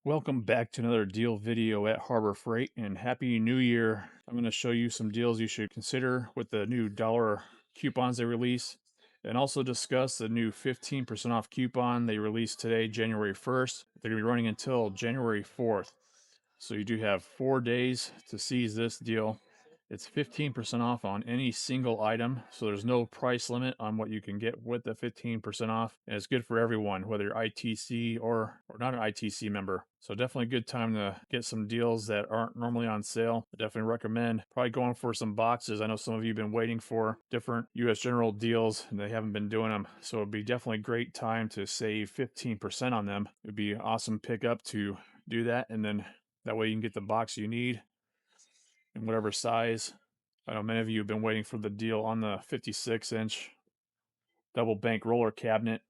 Welcome back to another deal video at Harbor Freight and Happy New Year. I'm going to show you some deals you should consider with the new dollar coupons they release and also discuss the new 15% off coupon they released today, January 1st. They're going to be running until January 4th. So you do have 4 days to seize this deal. It's 15% off on any single item, so there's no price limit on what you can get with the 15% off. And it's good for everyone, whether you're ITC or not an ITC member. So definitely a good time to get some deals that aren't normally on sale. I definitely recommend probably going for some boxes. I know some of you have been waiting for different US General deals and they haven't been doing them. So it'd be definitely a great time to save 15% on them. It'd be an awesome pickup to do that, and then that way you can get the box you need in whatever size. I know many of you have been waiting for the deal on the 56-inch double bank roller cabinet.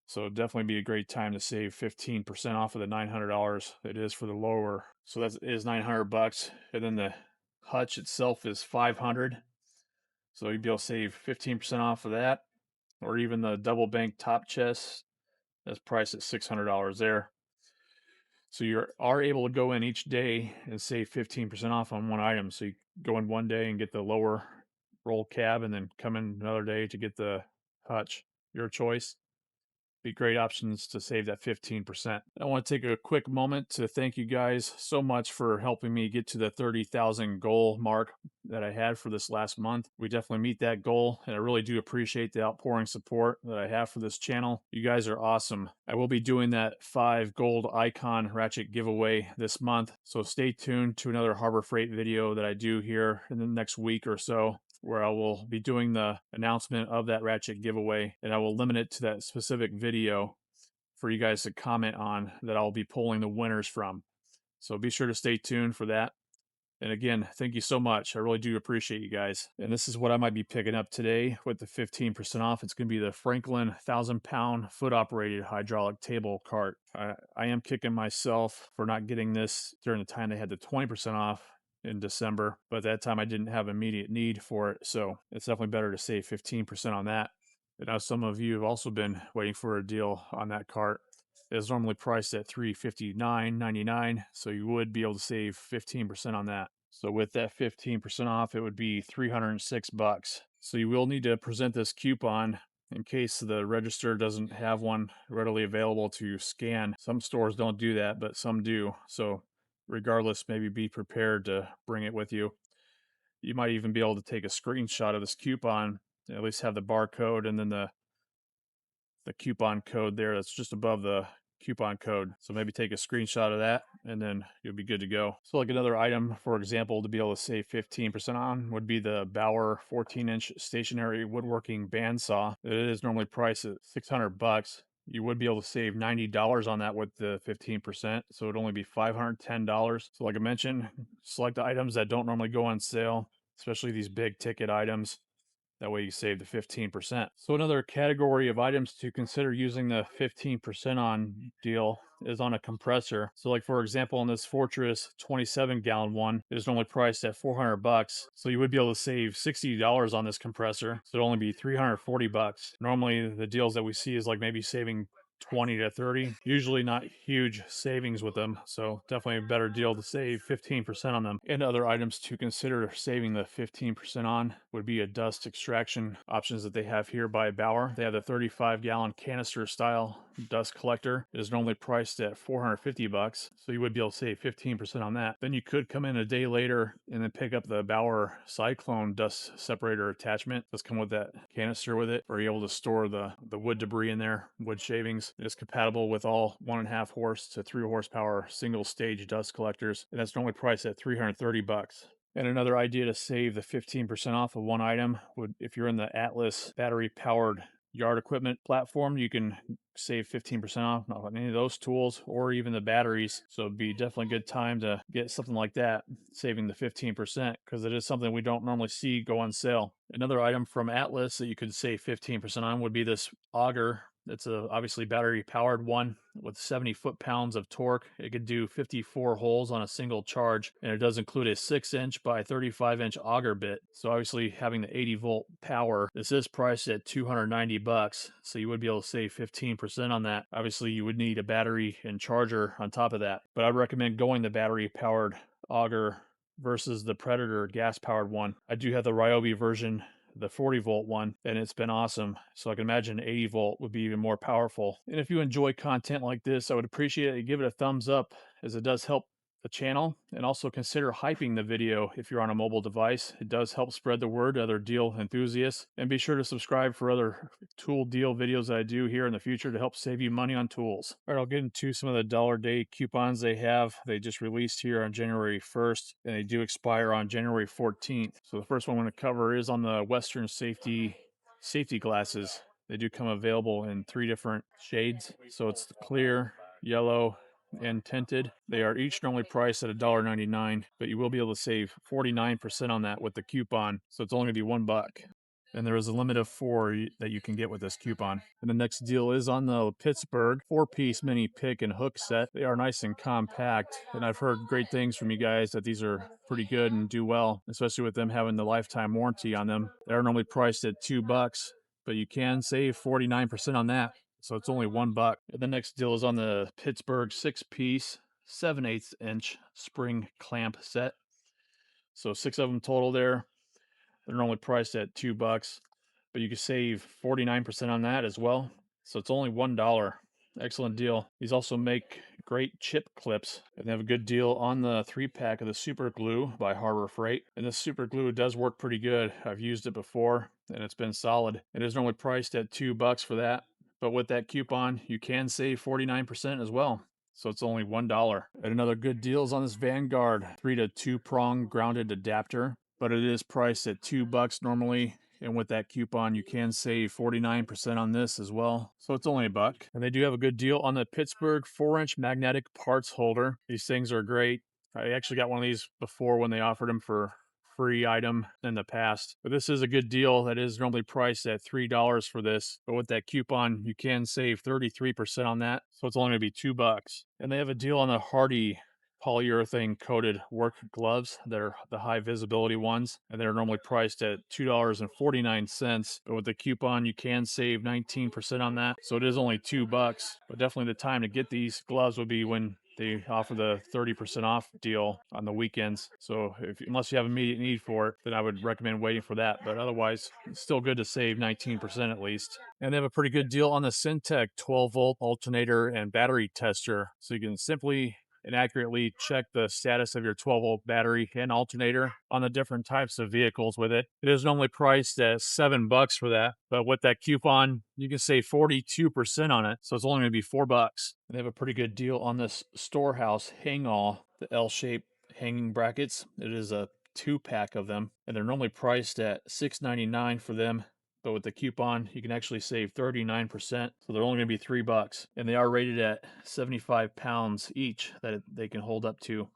So it'd definitely be a great time to save 15% off of the $900 it is for the lower. So that is $900, and then the hutch itself is $500. So you'd be able to save 15% off of that, or even the double bank top chest that's priced at $600 there. So you are able to go in each day and save 15% off on one item. So you go in one day and get the lower roll cab, and then come in another day to get the hutch. Your choice. Be great options to save that 15%. I want to take a quick moment to thank you guys so much for helping me get to the 30,000 goal mark that I had for this last month. We definitely meet that goal, and I really do appreciate the outpouring support that I have for this channel. You guys are awesome. I will be doing that 5 gold icon ratchet giveaway this month, so stay tuned to another Harbor Freight video that I do here in the next week or so, where I will be doing the announcement of that ratchet giveaway, and I will limit it to that specific video for you guys to comment on that I'll be pulling the winners from. So be sure to stay tuned for that. And again, thank you so much. I really do appreciate you guys. And this is what I might be picking up today with the 15% off. It's going to be the Franklin 1,000-pound foot-operated hydraulic table cart. I am kicking myself for not getting this during the time they had the 20% off in December, but at that time I didn't have immediate need for it, so it's definitely better to save 15% on that. And now some of you have also been waiting for a deal on that cart. It is normally priced at $359.99, so you would be able to save 15% on that. So with that 15% off, it would be $306. So you will need to present this coupon in case the register doesn't have one readily available to scan. Some stores don't do that, but some do. So regardless, maybe be prepared to bring it with you. You might even be able to take a screenshot of this coupon, at least have the barcode and then the coupon code there that's just above the coupon code. So maybe take a screenshot of that and then you'll be good to go. So like another item, for example, to be able to save 15% on would be the Bauer 14-inch stationary woodworking bandsaw. It is normally priced at $600. You would be able to save $90 on that with the 15%, so it'd only be $510. So like I mentioned, select items that don't normally go on sale, especially these big ticket items. That way you save the 15%. So another category of items to consider using the 15% on deal is on a compressor. So like for example, on this Fortress 27-gallon one, it is normally priced at $400. So you would be able to save $60 on this compressor. So it'd only be $340. Normally the deals that we see is like maybe saving 20 to 30, usually not huge savings with them, so definitely a better deal to save 15% on them. And other items to consider saving the 15% on would be a dust extraction options that they have here by Bauer. They have the 35-gallon canister style dust collector. It is normally priced at $450, so you would be able to save 15% on that. Then you could come in a day later and then pick up the Bauer Cyclone dust separator attachment. Does come with that canister with it, where you're able to store the wood debris in there, wood shavings. It is compatible with all 1.5 horse to 3 horsepower single stage dust collectors, and that's normally priced at $330. And another idea to save the 15% off of one item would, if you're in the Atlas battery powered yard equipment platform, you can save 15% off on any of those tools or even the batteries. So it'd be definitely a good time to get something like that, saving the 15%, because it is something we don't normally see go on sale. Another item from Atlas that you could save 15% on would be this auger It's a obviously battery powered one with 70 foot-pounds of torque. It could do 54 holes on a single charge, and it does include a 6-inch by 35-inch auger bit. So obviously having the 80-volt power, this is priced at $290, so you would be able to save 15% on that. Obviously you would need a battery and charger on top of that, but I'd recommend going the battery powered auger versus the Predator gas powered one. I do have the Ryobi version, the 40-volt one, and it's been awesome. So I can imagine 80-volt would be even more powerful. And if you enjoy content like this, I would appreciate it. Give it a thumbs up, as it does help the channel, and also consider hyping the video if you're on a mobile device. It does help spread the word to other deal enthusiasts. And be sure to subscribe for other tool deal videos that I do here in the future to help save you money on tools. All right, I'll get into some of the dollar day coupons they have. They just released here on January 1st, and they do expire on January 14th. So the first one I'm going to cover is on the Western safety glasses. They do come available in 3 different shades. So it's the clear, yellow, and tinted. They are each normally priced at $1.99, but you will be able to save 49% on that with the coupon. So it's only going to be $1. And there is a limit of 4 that you can get with this coupon. And the next deal is on the Pittsburgh 4-piece mini pick and hook set. They are nice and compact, and I've heard great things from you guys that these are pretty good and do well, especially with them having the lifetime warranty on them. They're normally priced at $2, but you can save 49% on that. So it's only $1. The next deal is on the Pittsburgh 6-piece 7/8 inch spring clamp set. So 6 of them total there. They're normally priced at $2, but you can save 49% on that as well. So it's only $1. Excellent deal. These also make great chip clips, and they have a good deal on the 3-pack of the super glue by Harbor Freight. And this super glue does work pretty good. I've used it before, and it's been solid. It is normally priced at $2 for that, but with that coupon, you can save 49% as well. So it's only $1. And another good deal is on this Vanguard 3 to 2 prong grounded adapter, but it is priced at $2 normally. And with that coupon, you can save 49% on this as well. So it's only $1. And they do have a good deal on the Pittsburgh 4-inch magnetic parts holder. These things are great. I actually got one of these before when they offered them for free item in the past, but this is a good deal. That is normally priced at $3 for this, but with that coupon you can save 33% on that, so it's only going to be $2. And they have a deal on the Hardy polyurethane coated work gloves. They're the high visibility ones, and they're normally priced at $2.49, but with the coupon you can save 19% on that, so it is only $2. But definitely the time to get these gloves would be when they offer the 30% off deal on the weekends. So unless you have immediate need for it, then I would recommend waiting for that. But otherwise, it's still good to save 19% at least. And they have a pretty good deal on the Syntec 12-volt alternator and battery tester. So you can simply and accurately check the status of your 12-volt battery and alternator on the different types of vehicles with it. It is normally priced at $7 for that, but with that coupon, you can save 42% on it, so it's only going to be $4. They have a pretty good deal on this Storehouse hang-all, the L-shaped hanging brackets. It is a 2-pack of them, and they're normally priced at $6.99 for them. But with the coupon, you can actually save 39%. So they're only going to be $3. And they are rated at 75 pounds each that they can hold up to.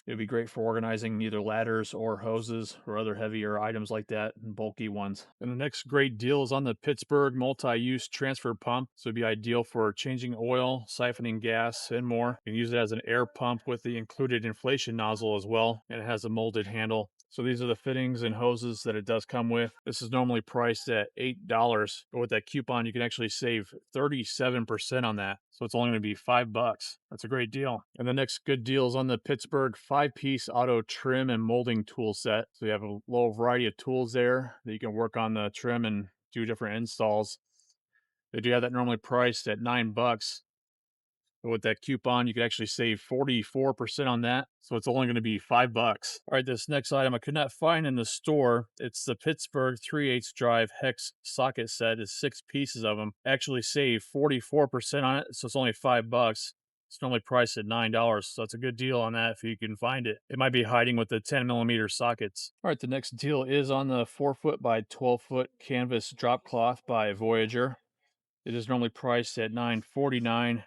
It would be great for organizing either ladders or hoses or other heavier items like that, and bulky ones. And the next great deal is on the Pittsburgh multi-use transfer pump. So it'd be ideal for changing oil, siphoning gas, and more. You can use it as an air pump with the included inflation nozzle as well, and it has a molded handle. So these are the fittings and hoses that it does come with. This is normally priced at $8, but with that coupon, you can actually save 37% on that. So it's only going to be $5. That's a great deal. And the next good deal is on the Pittsburgh 5-piece auto trim and molding tool set. So you have a little variety of tools there that you can work on the trim and do different installs. They do have that normally priced at $9. But with that coupon, you can actually save 44% on that. So it's only going to be $5. All right, this next item I could not find in the store. It's the Pittsburgh 3/8 drive hex socket set. It's 6 pieces of them. Actually save 44% on it. So it's only $5. It's normally priced at $9. So that's a good deal on that if you can find it. It might be hiding with the 10mm sockets. All right, the next deal is on the 4-foot by 12-foot canvas drop cloth by Voyager. It is normally priced at $9.49.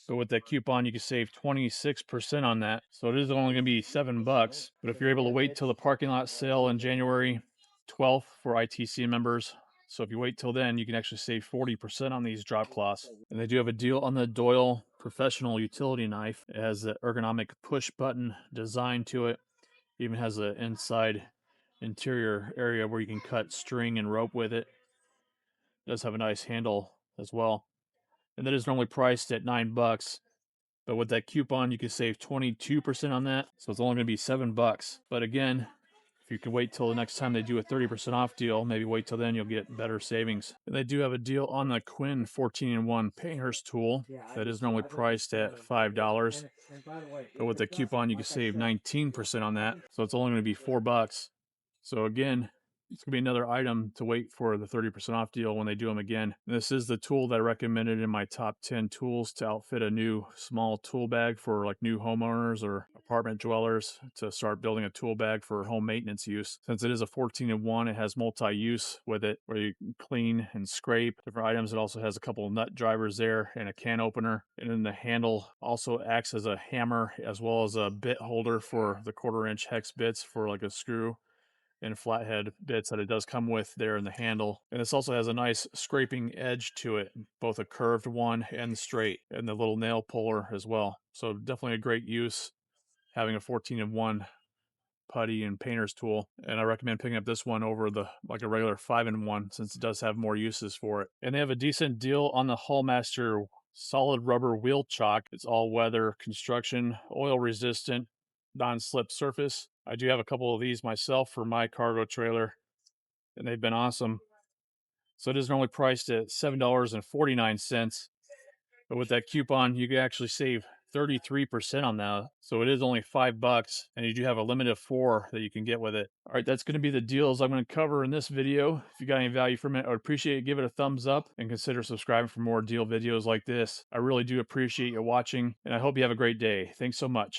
But with that coupon, you can save 26% on that. So it is only going to be $7. But if you're able to wait till the parking lot sale on January 12th for ITC members, So if you wait till then, you can actually save 40% on these drop cloths. And they do have a deal on the Doyle Professional Utility Knife. It has the ergonomic push button design to it. Even has an inside interior area where you can cut string and rope with it. It does have a nice handle as well. And that is normally priced at $9. But with that coupon, you can save 22% on that. So it's only going to be $7. But again, if you can wait till the next time they do a 30% off deal, maybe wait till then, you'll get better savings. And they do have a deal on the Quinn 14-in-1 painter's tool that is normally priced at $5. But with the coupon, you can save 19% on that. So it's only going to be $4. So again, it's going to be another item to wait for the 30% off deal when they do them again. And this is the tool that I recommended in my top 10 tools to outfit a new small tool bag for like new homeowners or apartment dwellers to start building a tool bag for home maintenance use. Since it is a 14-in-1, it has multi-use with it where you can clean and scrape different items. It also has a couple of nut drivers there and a can opener. And then the handle also acts as a hammer as well as a bit holder for the 1/4-inch hex bits for like a screw and flathead bits that it does come with there in the handle. And this also has a nice scraping edge to it, both a curved one and straight, and the little nail puller as well. So definitely a great use having a 14-in-1 putty and painter's tool. And I recommend picking up this one over the like a regular 5-in-1 since it does have more uses for it. And they have a decent deal on the Hallmaster solid rubber wheel chock. It's all weather construction, oil resistant, non-slip surface. I do have a couple of these myself for my cargo trailer, and they've been awesome. So it is normally priced at $7.49, but with that coupon, you can actually save 33% on that. So it is only $5, and you do have a limit of 4 that you can get with it. All right, that's going to be the deals I'm going to cover in this video. If you got any value from it, I would appreciate it. Give it a thumbs up and consider subscribing for more deal videos like this. I really do appreciate you watching, and I hope you have a great day. Thanks so much.